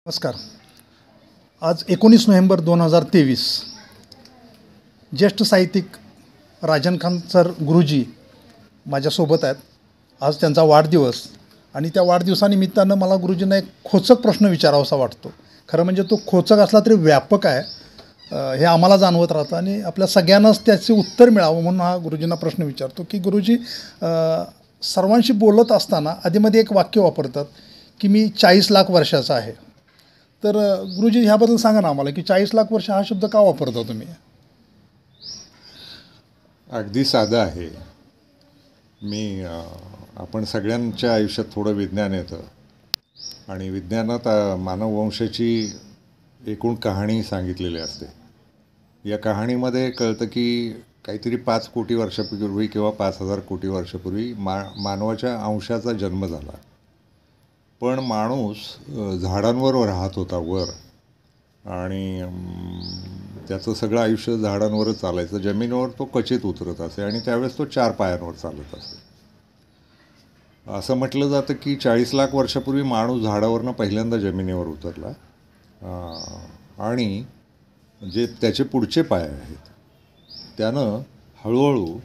नमस्कार. आज 19 नोव्हेंबर 2023 ज्येष्ठ साहित्यिक राजन खान सर गुरुजी माझ्यासोबत आहेत. आज त्यांचा वाढदिवस आणि त्या वाढदिवसानिमित्तानं मला गुरुजींना एक खोचक प्रश्न विचारावासा वाटतो. खरं म्हणजे तो खोचक असला तरी व्यापक आहे, हे आम्हाला जाणवत राहतं आणि आपल्या सगळ्यांनाच त्याचे उत्तर मिळावं म्हणून हा गुरुजींना प्रश्न विचारतो की गुरुजी, सर्वांशी बोलत असताना आधीमध्ये एक वाक्य वापरतात की मी 40 लाख वर्षाचा आहे. तर गुरुजी ह्याबद्दल सांगा ना आम्हाला की 40 लाख वर्ष हा शब्द का वापरता तुम्ही? अगदी साधं आहे. आपण सगळ्यांच्या आयुष्यात थोडं विज्ञान येतं आणि विज्ञानात मानववंशाची एकूण कहाणी सांगितलेली असते. या कहाणीमध्ये कळतं की काहीतरी 5 कोटी वर्षापूर्वी किंवा 5,000 कोटी वर्षापूर्वी मानवाच्या अंशाचा जन्म झाला. पण माणूस झाडांवर राहत होता वर, आणि त्याचं सगळं आयुष्य झाडांवरच चालायचं. जमिनीवर तो क्वचित उतरत असे आणि त्यावेळेस तो 4 पायांवर चालत असे. असं म्हटलं जातं की 40 लाख वर्षापूर्वी माणूस झाडावरनं पहिल्यांदा जमिनीवर उतरला आणि जे त्याचे पुढचे पाय आहेत त्यानं हळूहळू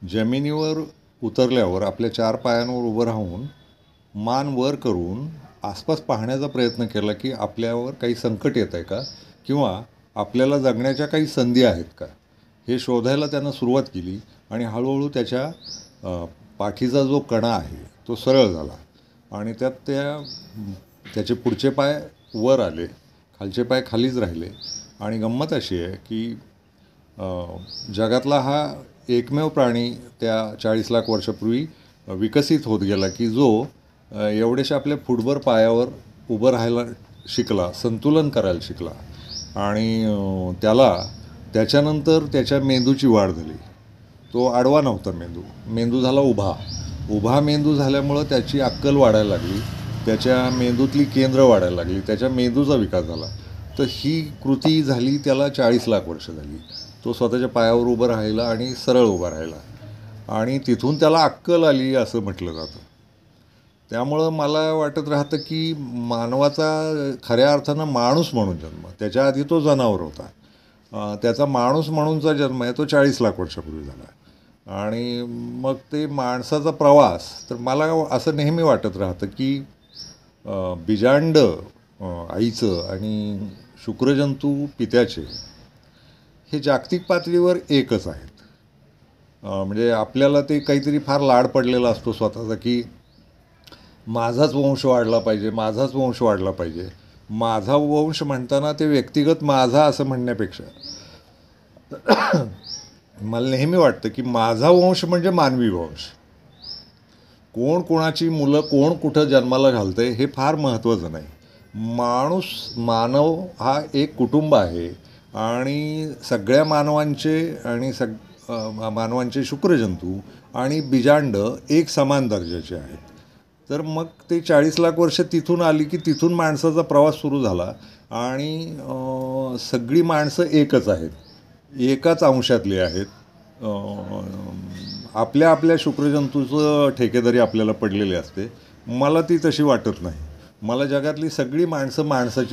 जमिनीवर उतरल्यावर आपल्या 4 पायांवर उभं राहून मान वर करून आसपास पाहण्याचा प्रयत्न केला की आपल्यावर काही संकट येत आहे का, किंवा आपल्याला जगण्याच्या काही संधी आहेत का, हे शोधायला त्यानं सुरुवात केली. आणि हळूहळू त्याच्या पाठीचा जो कणा आहे तो सरळ झाला आणि त्याचे पुढचे पाय वर आले, खालचे पाय खालीच राहिले. आणि गंमत अशी आहे की जगातला हा एकमेव प्राणी त्या 40 लाख वर्षापूर्वी विकसित होत गेला की जो एवढ्याशा आपल्या फुटभर पायावर उभं राहायला शिकला, संतुलन करायला शिकला. आणि त्याच्यानंतर त्याच्या मेंदूची वाढ झाली. तो आडवा नव्हता मेंदू झाला उभा मेंदू झाल्यामुळं त्याची अक्कल वाढायला लागली, त्याच्या मेंदूतली केंद्र वाढायला लागली, त्याच्या मेंदूचा विकास झाला. तर ही कृती झाली त्याला 40 लाख वर्ष झाली. तो स्वतःच्या पायावर उभं राहिला आणि सरळ उभा राहिला आणि तिथून त्याला अक्कल आली असं म्हटलं जातं. त्यामुळं मला वाटत राहतं की मानवाचा खऱ्या अर्थानं माणूस म्हणून जन्म, त्याच्या आधी तो जनावर होता, त्याचा माणूस म्हणूनचा जन्म आहे तो 40 लाख वर्षापूर्वी झाला. आणि मग ते माणसाचा प्रवास, तर मला असं नेहमी वाटत राहतं की बीजांड आईचं आणि शुक्रजंतू पित्याचे हे जागतिक पातळीवर एकच आहेत. म्हणजे आपल्याला ते काहीतरी फार लाड पडलेला असतो स्वतःचा की माझाच वंश वाढला पाहिजे, माझाच वंश वाढला पाहिजे. माझा वंश म्हणताना ते व्यक्तिगत माझा असं म्हणण्यापेक्षा मला नेहमी वाटतं की माझा वंश म्हणजे मानवी वंश. कोण कोणाची मुलं कोण कुठं जन्माला घालतंय हे फार महत्त्वाचं नाही. मानव हा एक कुटुंब आहे आणि सगळ्या मानवांचे शुक्रजंतू आणि बीजांड एक समान दर्जाचे आहेत. तर मग ते 40 लाख वर्ष तिथून आली की तिथून माणसाचा प्रवास सुरू झाला आणि सगळी माणसं एकच आहेत, एकाच अंशातली आहेत. आपल्या आपल्या शुक्रजंतूचं ठेकेदारी आपल्याला पडलेली असते. मला ती तशी वाटत नाही. मला जगातली सगळी माणसं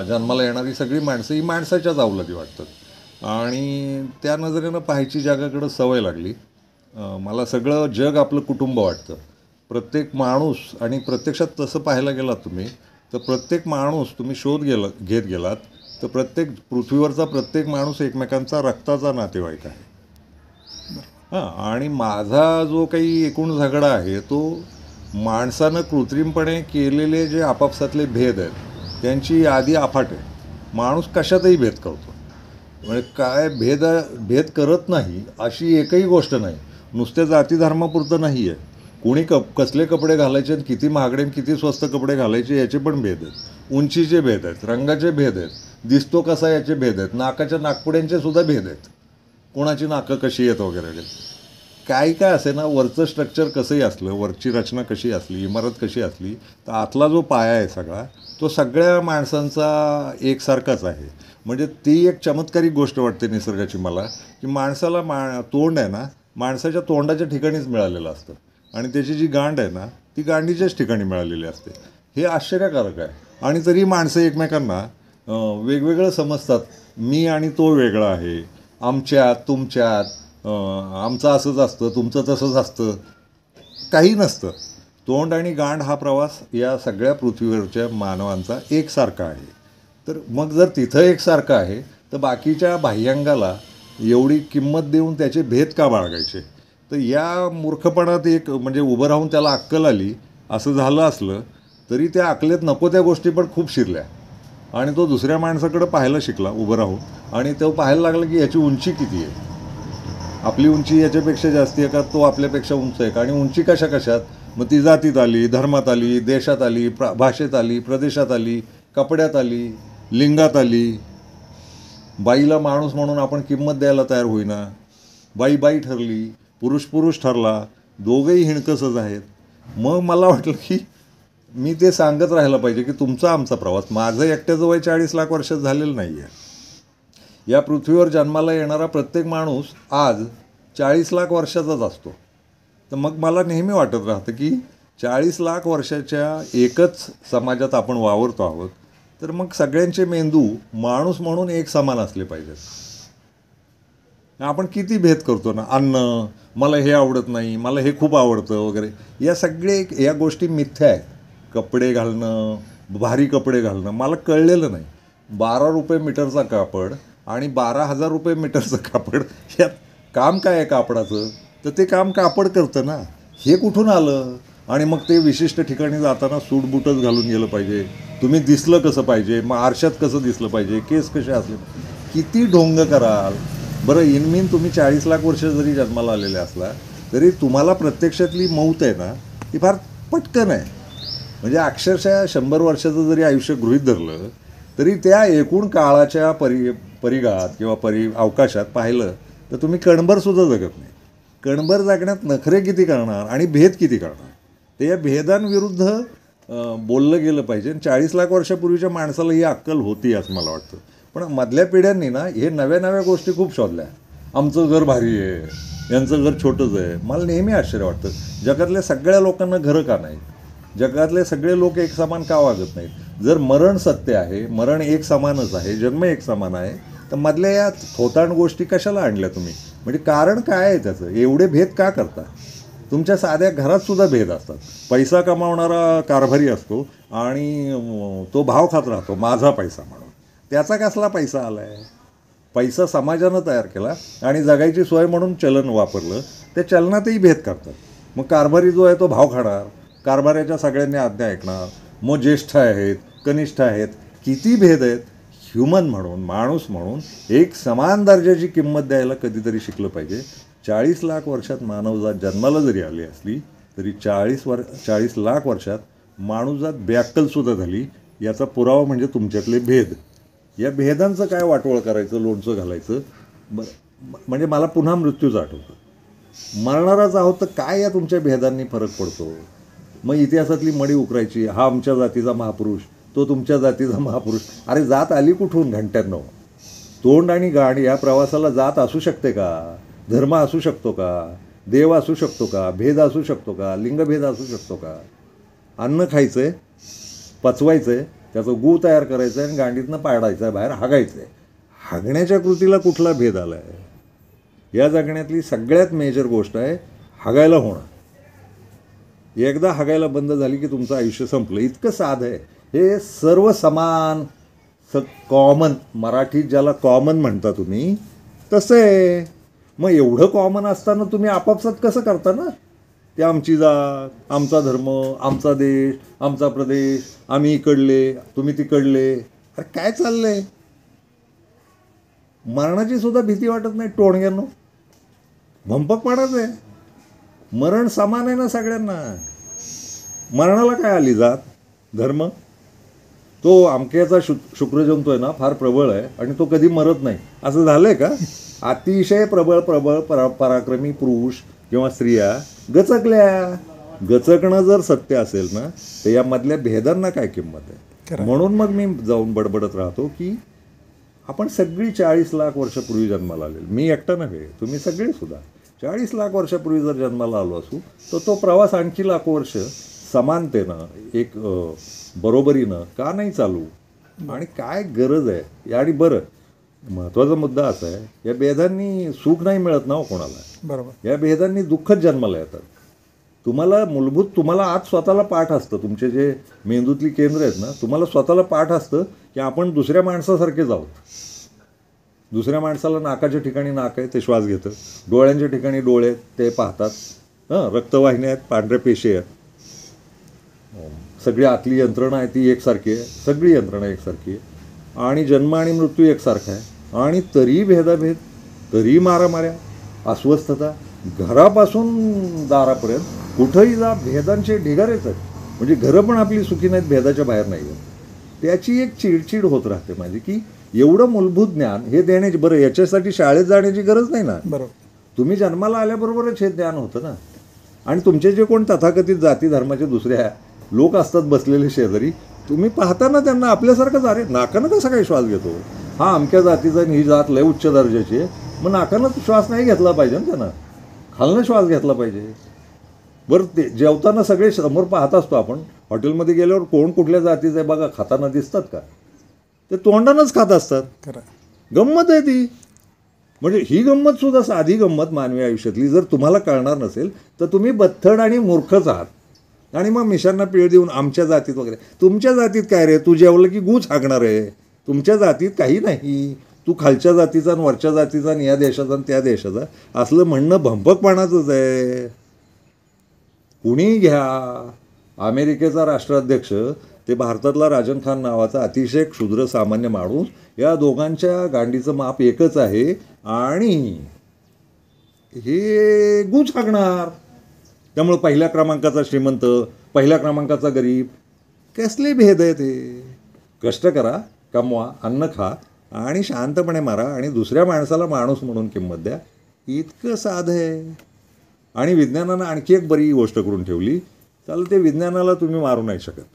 जन्माला येणारी सगळी माणसं ही माणसाच्याच अवलती वाटतात आणि त्या नजरेनं पाहायची जगाकडं सवय लागली. मला सगळं जग आपलं कुटुंब वाटतं. प्रत्येक माणूस, आणि प्रत्यक्षात तसं पाहायला गेलात तुम्ही तर प्रत्येक माणूस तुम्ही घेत गेलात तर पृथ्वीवरचा प्रत्येक माणूस एकमेकांचा रक्ताचा नातेवाईक आहे. आणि माझा जो काही एकूण झगडा आहे तो माणसानं कृत्रिमपणे केलेले जे आपापसातले भेद आहेत त्यांची यादी अफाट आहे. माणूस कशातही भेद करतो, म्हणजे काय भेद करत नाही अशी एकही गोष्ट नाही. नुसत्या जाती धर्मापुरतं नाही आहे. कोणी कसले कपडे घालायचे, किती महागडे आणि किती स्वस्त कपडे घालायचे याचे पण भेद आहेत. उंचीचे भेद आहेत, रंगाचे भेद आहेत, दिसतो कसा याचे भेद आहेत, नाकाच्या नाकपुड्यांचे सुद्धा भेद आहेत, कोणाची नाकं कशी आहेत वगैरे. काय असे ना, वरचं स्ट्रक्चर कसंही असलं, वरची रचना कशी असली, इमारत कशी असली, तर आतला जो पाया आहे सगळा तो सगळ्या माणसांचा एकसारखाच आहे. म्हणजे ती एक चमत्कारिक गोष्ट वाटते निसर्गाची मला की माणसाला तोंड आहे ना माणसाच्या तोंडाच्या ठिकाणीच मिळालेलं असतं आणि त्याची जी गांड आहे ना ती गांडीच्याच ठिकाणी मिळालेली असते. हे आश्चर्यकारक आहे. आणि तरी माणसं एकमेकांना वेगवेगळं समजतात. मी आणि तो वेगळा आहे, आमच्यात तुमच्यात, आमचं असंच असतं, तुमचं तसंच असतं, काही नसतं. तोंड आणि गांड हा प्रवास या सगळ्या पृथ्वीवरच्या मानवांचा एकसारखा आहे. तर मग जर तिथं एकसारखं आहे तर बाकीच्या बाह्यांगाला एवढी किंमत देऊन त्याचे भेद का बाळगायचे? तर या मूर्खपणात एक म्हणजे उभं राहून त्याला अक्कल आली असं झालं असलं तरी त्या अकलेत नको त्या गोष्टी पण खूप शिरल्या आणि तो दुसऱ्या माणसाकडं पाहायला शिकला उभं राहून. आणि तो पाहायला लागला की याची उंची किती आहे, आपली उंची याच्यापेक्षा जास्ती आहे का, तो आपल्यापेक्षा उंच आहे का, आणि उंची कशा कशात, मग ती जातीत आली, धर्मात आली, देशात आली, भाषेत आली, प्रदेशात आली, कपड्यात आली, लिंगात आली. बाईला माणूस म्हणून आपण किंमत द्यायला तयार होईना, बाई बाई ठरली, पुरुष पुरुष ठरला, दोघंही हिणकसच आहेत. मग मला वाटलं की मी ते सांगत राहायला पाहिजे की तुमचा आमचा प्रवास, माझं एकट्याचं वय 40 लाख वर्षात झालेलं नाही आहे. या पृथ्वीवर जन्माला येणारा प्रत्येक माणूस आज 40 लाख वर्षाचाच असतो. तर मग मला नेहमी वाटत राहतं की 40 लाख वर्षाच्या एकच समाजात आपण वावरतो आहोत, तर मग सगळ्यांचे मेंदू माणूस म्हणून एक समान असले पाहिजेत. आपण किती भेद करतो ना, अन्न, मला हे आवडत नाही, मला हे खूप आवडतं वगैरे, या गोष्टी मिथ्या आहेत. कपडे घालणं, भारी कपडे घालणं, मला कळलेलं नाही 12 रुपये मीटरचा कापड आणि 12,000 रुपये मीटरचं कापड, यात काम काय आहे कापडाचं? तर ते काम कापड करतं ना, हे कुठून आलं? आणि मग ते विशिष्ट ठिकाणी जाताना सूट बूटच घालून गेलं पाहिजे, तुम्ही दिसलं कसं पाहिजे, मग आरशात कसं दिसलं पाहिजे, केस कसे असले, किती ढोंग कराल बरं. इनमीन तुम्ही 40 लाख वर्ष जरी जन्माला आलेले असला तरी तुम्हाला प्रत्यक्षातली मौत आहे ना ती फार पटकन आहे. म्हणजे अक्षरशः 100 वर्षाचं जरी आयुष्य गृहीत धरलं तरी त्या एकूण काळाच्या परिघात किंवा अवकाशात पाहिलं तर तुम्ही कणभरसुद्धा जगत नाही. कणभर जगण्यात नखरे किती करणार आणि भेद किती करणार, ते या भेदांविरुद्ध बोललं गेलं पाहिजे. 40 लाख वर्षापूर्वीच्या माणसाला ही अक्कल होती असं मला वाटतं. पण मधल्या पिढ्यांनी ना हे नव्या नव्या गोष्टी खूप शोधल्या. आमचं घर भारी आहे, यांचं घर छोटंच आहे. मला नेहमी आश्चर्य वाटतं जगातल्या सगळ्या लोकांना घरं का नाहीत, जगातले सगळे लोक एक समान का वागत नाहीत? जर मरण सत्य आहे, मरण एक समानच आहे, जन्म एक समान आहे, तर मधल्या या थोतांड गोष्टी कशाला आणल्या तुम्ही? म्हणजे कारण काय आहे त्याचं? एवढे भेद का करता? तुमच्या साध्या घरात सुद्धा भेद असतात. पैसा कमावणारा कारभारी असतो आणि तो भाव खात राहतो माझा पैसा म्हणून. त्याचा कसला पैसा आला आहे? पैसा समाजानं तयार केला आणि जगायची सोय म्हणून चलन वापरलं, त्या चलनातही भेद करतात. मग कारभारी जो आहे तो भाव खाणार, कारभाराच्या सगळ्यांनी आज्ञा ऐकणार, मग ज्येष्ठ आहेत, कनिष्ठ आहेत, किती भेद आहेत. ह्युमन म्हणून, माणूस म्हणून एक समान दर्जाची किंमत द्यायला कधीतरी शिकलं पाहिजे. 40 लाख वर्षात मानवजात जन्माला जरी आली असली तरी 40 लाख वर्षात माणूसजात बेअक्कलसुद्धा झाली. याचा पुरावा म्हणजे तुमच्यातले भेद. या भेदांचं काय वाटोळ करायचं, लोणचं घालायचं? म्हणजे मला पुन्हा मृत्यूचं आठवतं. मरणारच आहोत तर काय या तुमच्या भेदांनी फरक पडतो? मग इतिहासातली मडी उकरायची, हा आमच्या जातीचा महापुरुष, तो तुमच्या जातीचा महापुरुष. अरे जात आली कुठून घंट्यांनो? तोंड आणि गाण या प्रवासाला जात असू शकते का? धर्म असू शकतो का? देव असू शकतो का? भेद असू शकतो का? लिंगभेद असू शकतो का? अन्न खायचं आहे, पचवायचं आहे, त्याचं गूळ तयार करायचं आहे आणि गांडीतनं पाडायचं आहे, बाहेर हागायचं आहे. हागण्याच्या कृतीला कुठला भेद आला आहे? या जगण्यातली सगळ्यात मेजर गोष्ट आहे हागायला होणं. एकदा हागायला बंद झाली की तुमचं आयुष्य संपलं. इतकं साधं आहे हे. सर्व समान, कॉमन, मराठीत ज्याला कॉमन म्हणता तुम्ही तसं आहे. मग एवढं कॉमन असताना तुम्ही आपापसात कसं करता ना? ते आमची जात, आमचा धर्म, आमचा देश, आमचा प्रदेश, आम्ही इकडले, तुम्ही तिकडले. अरे काय चाललंय? मरणाची सुद्धा भीती वाटत नाही टोणग्यांनो? भंपकपणाच आहे. मरण समान आहे ना सगळ्यांना. मरणाला काय आली जात, धर्म? तो अमक्याचा शुक्रजंतू आहे ना फार प्रबळ आहे आणि तो कधी मरत नाही असं झालंय का? अतिशय प्रबळ पराक्रमी पुरुष किंवा स्त्रिया गचकल्या. गचकणं जर सत्य असेल ना तर या मधल्या भेदांना काय किंमत आहे? म्हणून मग मी जाऊन बडबडत राहतो की आपण सगळी 40 लाख वर्षापूर्वी जन्माला आलेलो, मी एकटा नव्हे, तुम्ही सगळे सुद्धा 40 लाख वर्षापूर्वी जर जन्माला आलो असू तर तो प्रवास आणखी लाखो वर्ष समानतेनं एक बरोबरीनं का नाही चालू आणि काय गरज आहे. आणि बरं महत्त्वाचा मुद्दा असा आहे, या भेदांनी सुख नाही मिळत ना हो कोणाला. बरोबर. या भेदांनी दुःखच जन्माला येतात. तुम्हाला आज स्वतःला पाठ असतं, तुमचे जे मेंदूतली केंद्र आहेत ना, तुम्हाला स्वतःला पाठ असतं की आपण दुसऱ्या माणसासारखेच आहोत. दुसऱ्या माणसाला नाकाच्या ठिकाणी नाक आहे, ते श्वास घेतं. डोळ्यांच्या ठिकाणी डोळे आहेत, ते पाहतात. रक्तवाहिन्या आहेत, पांढऱ्या पेशी आहेत. सगळी आतली यंत्रणा आहे ती एकसारखी आहे, सगळी यंत्रणा एकसारखी आहे. आणि जन्म आणि मृत्यू एकसारखा आहे. आणि तरी भेदाभेद, तरी मारामाऱ्या, अस्वस्थता, घरापासून दारापर्यंत कुठंही जा भेदांचे ढिगारेच आहेत. म्हणजे घरं पण आपली सुखी नाहीत, भेदाच्या बाहेर नाही आहेत. त्याची एक चिडचिड होत राहते माझी की एवढं मूलभूत ज्ञान हे देण्याची, बरं याच्यासाठी शाळेत जाण्याची गरज नाही ना. बरोबर. तुम्ही जन्माला आल्याबरोबरच हे ज्ञान होतं ना. आणि तुमचे जे कोण तथाकथित जाती धर्माचे दुसऱ्या लोक असतात बसलेले शेजारी, तुम्ही पाहताना त्यांना आपल्यासारखंच, अरे नाकानं कसा काही श्वास घेतो, हा अमक्या जातीचा आणि ही जात लय उच्च दर्जाची आहे, मग नाकानं श्वास नाही घेतला पाहिजे ना त्यानं, खालनं श्वास घेतला पाहिजे. बरं ते जेवताना सगळे समोर पाहत असतो आपण. हॉटेलमध्ये गेल्यावर कोण कुठल्या जातीचं आहे बघा, खाताना दिसतात का, ते तोंडानंच खात असतात. खरं. गंमत आहे ती. म्हणजे ही गंमतसुद्धा साधी गंमत मानवी आयुष्यातली जर तुम्हाला कळणार नसेल तर तुम्ही बथ्थड आणि मूर्खच आहात. आणि मग मिशांना पीळ देऊन आमच्या जातीत वगैरे, तुमच्या जातीत काय रे, तू जेवलं की गूच हाकणार आहे. तुमच्या जातीत काही नाही. तू खालच्या जातीचा आणि वरच्या जातीचा आणि या देशाचा आणि त्या देशाचा असलं म्हणणं भंपकपणाचंच आहे. कुणी घ्या, अमेरिकेचा राष्ट्राध्यक्ष ते भारतातला राजन खान नावाचा अतिशय क्षुद्र सामान्य माणूस, या दोघांच्या गांडीचं माप एकच आहे. आणि हे गूच हाकणार. त्यामुळं पहिल्या क्रमांकाचा श्रीमंत, पहिल्या क्रमांकाचा गरीब, कसले भेद आहे ते. कष्ट करा, कमवा, अन्न खा आणि शांतपणे मारा आणि दुसऱ्या माणसाला माणूस म्हणून किंमत द्या. इतकं साधं आहे. आणि विज्ञानानं आणखी एक बरी गोष्ट करून ठेवली, चालेल ते विज्ञानाला तुम्ही मारू नाही शकत.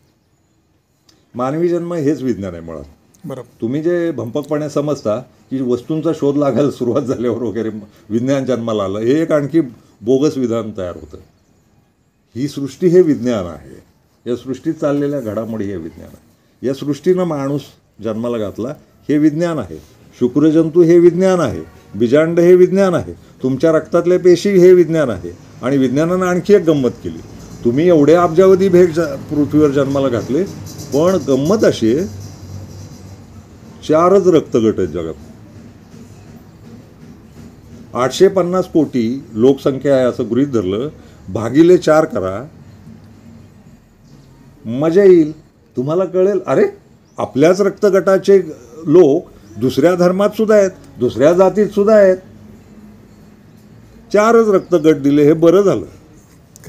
मानवी जन्म हेच विज्ञान आहे मुळात. बरोबर. तुम्ही जे भंपकपणे समजता की वस्तूंचा शोध लागायला सुरुवात झाल्यावर वगैरे विज्ञान जन्माला आलं, हे एक आणखी बोगस विधान तयार होतं. ही सृष्टी हे विज्ञान आहे. या सृष्टीत चाललेल्या घडामोडी हे विज्ञान आहे. या सृष्टीनं माणूस जन्माला घातला हे विज्ञान आहे. शुक्रजंतू हे विज्ञान आहे. बीजांड हे विज्ञान आहे. तुमच्या रक्तातल्या पेशी हे विज्ञान आहे. आणि विज्ञानानं आणखी एक गंमत केली, तुम्ही एवढे अब्जावधी भेद पृथ्वीवर जन्माला घातले, पण गंमत अशी आहे 4च रक्तगट आहेत जगात. 850 कोटी लोकसंख्या आहे असं गृहीत धरलं, भागिले 4 करा, मजा येईल. तुम्हाला कळेल, अरे आपल्याच रक्तगटाचे लोक दुसऱ्या धर्मात सुद्धा आहेत, दुसऱ्या जातीत सुद्धा आहेत. 4च रक्तगट दिले, हे बरं झालं.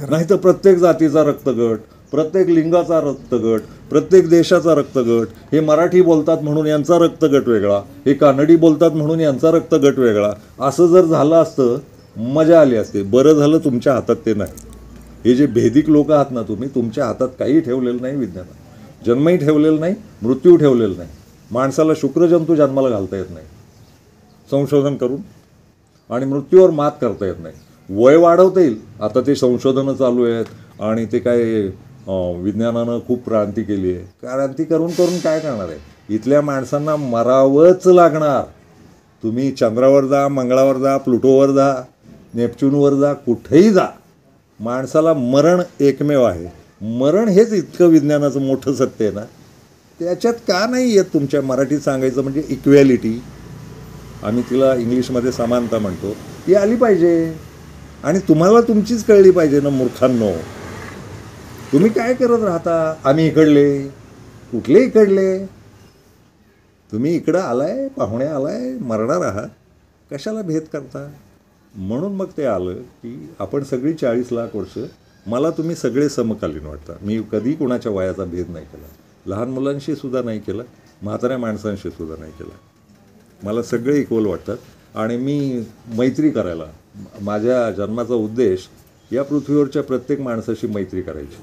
नाही तर प्रत्येक जातीचा रक्तगट, प्रत्येक लिंगाचा रक्तगट, प्रत्येक देशाचा रक्तगट, हे मराठी बोलतात म्हणून यांचा रक्तगट वेगळा, हे कानडी बोलतात म्हणून यांचा रक्तगट वेगळा, असं जर झालं असतं मजा आली असते. बरं झालं तुमच्या हातात ते नाही. हे जे भेदिक लोक आहात ना तुम्ही, तुमच्या हातात काही ठेवलेलं नाही विज्ञानात. जन्मही ठेवलेलं नाही, मृत्यू ठेवलेलं नाही. माणसाला शुक्रजंतू जन्माला घालता येत नाही संशोधन करून, आणि मृत्यूवर मात करता येत नाही. वय वाढवता येईल, आता ते संशोधनं चालू आहेत आणि ते काय विज्ञानानं खूप क्रांती केली आहे. क्रांती करून करून काय करणार आहे. इथल्या माणसांना मरावंच लागणार. तुम्ही चंद्रावर जा, मंगळावर जा, प्लुटोवर जा, नेपच्यूनवर जा, कुठेही जा, माणसाला मरण एकमेव आहे. मरण हेच इतकं विज्ञानाचं मोठं सत्य आहे ना, त्याच्यात का नाही येत तुमच्या मराठीत सांगायचं म्हणजे इक्वॅलिटी, आम्ही तिला इंग्लिशमध्ये समानता म्हणतो, ती आली पाहिजे. आणि तुम्हाला तुमचीच कळली पाहिजे ना मूर्खांनो. तुम्ही काय करत राहता, आम्ही इकडले, कुठले इकडले, तुम्ही इकडं आलाय, पाहुणे आलाय, मरणार आहात, कशाला भेद करता. म्हणून मग ते आलं की आपण सगळी 40 लाख वर्ष, मला तुम्ही सगळे समकालीन वाटता. मी कधी कोणाच्या वयाचा भेद नाही केला, लहान मुलांशी सुद्धा नाही केला, म्हाताऱ्या माणसांशी सुद्धा नाही केला. मला सगळे इक्वल वाटतात. आणि मी मैत्री करायला, माझ्या जन्माचा उद्देश या पृथ्वीवरच्या प्रत्येक माणसाशी मैत्री करायची.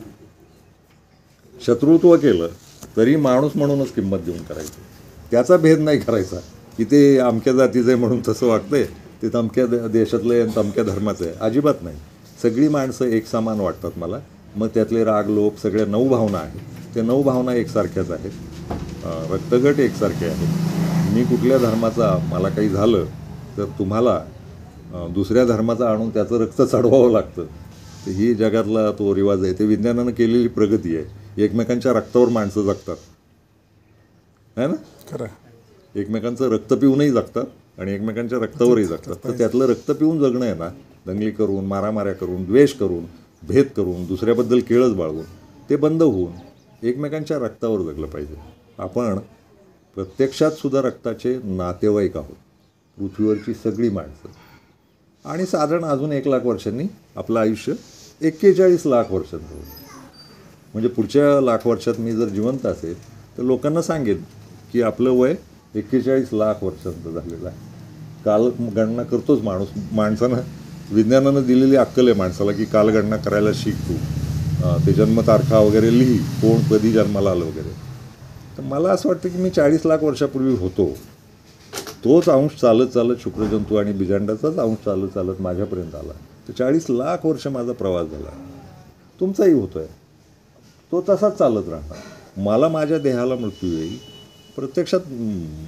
शत्रुत्व केलं तरी माणूस म्हणूनच किंमत देऊन करायची. त्याचा भेद नाही करायचा की ते अमक्या जातीचं आहे म्हणून तसं वागतंय, ते तमक्या देशातलं आहे आणि तमक्या धर्माचं आहे. अजिबात नाही. सगळी माणसं एक समान वाटतात मला. मग त्यातले राग लोभ सगळ्या 9 भावना आहेत, त्या 9 भावना एकसारख्याच आहेत, रक्तगट एकसारखे आहेत. मी कुठल्या धर्माचा, मला काही झालं तर तुम्हाला दुसऱ्या धर्माचा आणून त्याचं रक्त चढवावं लागतं. तर ही जगातला तो रिवाज आहे. ते विज्ञानानं केलेली प्रगती आहे. एकमेकांच्या रक्तावर माणसं जगतात, है ना? खरं. एकमेकांचं रक्त पिऊनही जगतात आणि एकमेकांच्या रक्तावरही जगतात. तर त्यातलं रक्त पिऊन जगणं आहे ना, दंगली करून, मारामाऱ्या करून, द्वेष करून, भेद करून, दुसऱ्याबद्दल केळस बाळगून, ते बंद होऊन एकमेकांच्या रक्तावर जगलं पाहिजे. आपण प्रत्यक्षात सुद्धा रक्ताचे नातेवाईक आहोत, पृथ्वीवरची सगळी माणसं. आणि साधारण अजून 1 लाख वर्षांनी आपलं आयुष्य 41 लाख वर्षांचं होईल. म्हणजे पुढच्या लाख वर्षात मी जर जिवंत असेल तर लोकांना सांगेन की आपलं वय 41 लाख वर्षांचं झालेलं आहे. कालगणना करतोच माणूस. माणसानं, विज्ञानानं दिलेली अक्कल आहे माणसाला की कालगणना करायला शिक तू, ते जन्मतारखा वगैरे लिही, कोण कधी जन्माला आलं वगैरे. तर मला असं वाटतं की मी 40 लाख वर्षापूर्वी होतो. तोच अंश चालत चालत शुक्रजंतू आणि बिजांडाचाच अंश चालत चालत माझ्यापर्यंत आला. तर 40 लाख वर्ष माझा प्रवास झाला. तुमचाही होतो आहे, तो तसाच चालत राहणार. मला माझ्या देहाला मृत्यू येईल, प्रत्यक्षात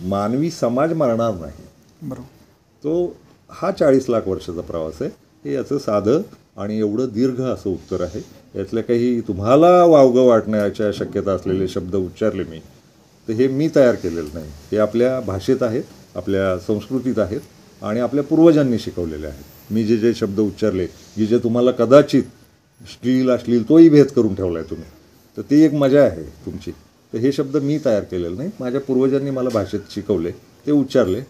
मानवी समाज मरणार नाही. बरोबर. तो हा 40 लाख वर्षाचा प्रवास आहे. हे याचं साधं आणि एवढं दीर्घ असं उत्तर आहे. यातल्या काही तुम्हाला वावगं वाटण्याच्या शक्यता असलेले शब्द उच्चारले मी, तर हे मी तयार केलेलं नाही. हे आपल्या भाषेत आहेत, आपल्या संस्कृतीत आहेत आणि आपल्या पूर्वजांनी शिकवलेले आहेत. मी जे जे शब्द उच्चारले, जे तुम्हाला कदाचित अश्लील तोही भेद करून ठेवला आहे तुम्ही, तर ती एक मजा आहे तुमची. तर हे शब्द मी तयार केलेले नाही, माझ्या पूर्वजांनी मला भाषेत शिकवले, ते उच्चारले.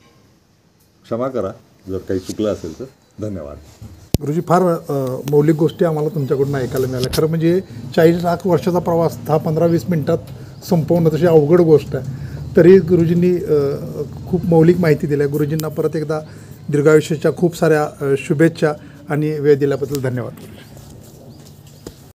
क्षमा करा जर काही चुकलं असेल तर. धन्यवाद. गुरुजी, फार मौलिक गोष्टी आम्हाला तुमच्याकडून ऐकायला मिळाल्या. खरं म्हणजे 40 लाख वर्षाचा प्रवास 10-15-20 मिनटात संपवणं तशी अवघड गोष्ट आहे. तरी गुरुजींनी खूप मौलिक माहिती दिली. गुरुजींना परत एकदा दीर्घायुष्याच्या खूप साऱ्या शुभेच्छा आणि वेळ दिल्याबद्दल धन्यवाद.